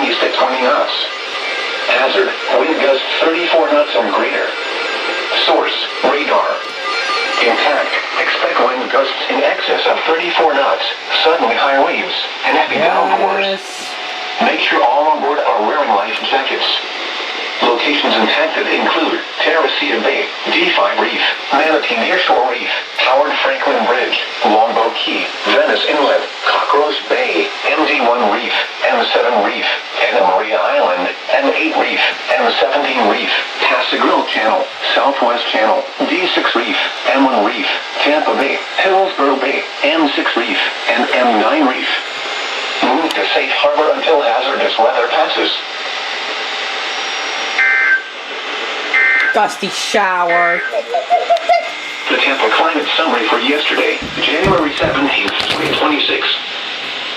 wind east at 20 knots. Hazard, wind gusts 34 knots or greater. Source, radar. Impact, expect wind gusts in excess of 34 knots, suddenly high waves, and heavy downpours. Make sure all on board are wearing life jackets. Locations impacted include Terracea Bay, D5 Reef, Manatee Nearshore Reef, Howard Franklin Bridge, Longboat Key, Venice Inlet, Cockroach Bay, MD1 Reef, M7 Reef, Anna Maria Island, M8 Reef, M17 Reef, Pascagoula Channel, Southwest Channel, D6 Reef, M1 Reef, Tampa Bay, Hillsborough Bay, M6 Reef, and M9 Reef. Move to safe harbor until hazardous weather passes. Gusty shower. The Tampa climate summary for yesterday, January 17th, 2026.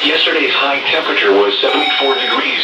Yesterday's high temperature was 74 degrees.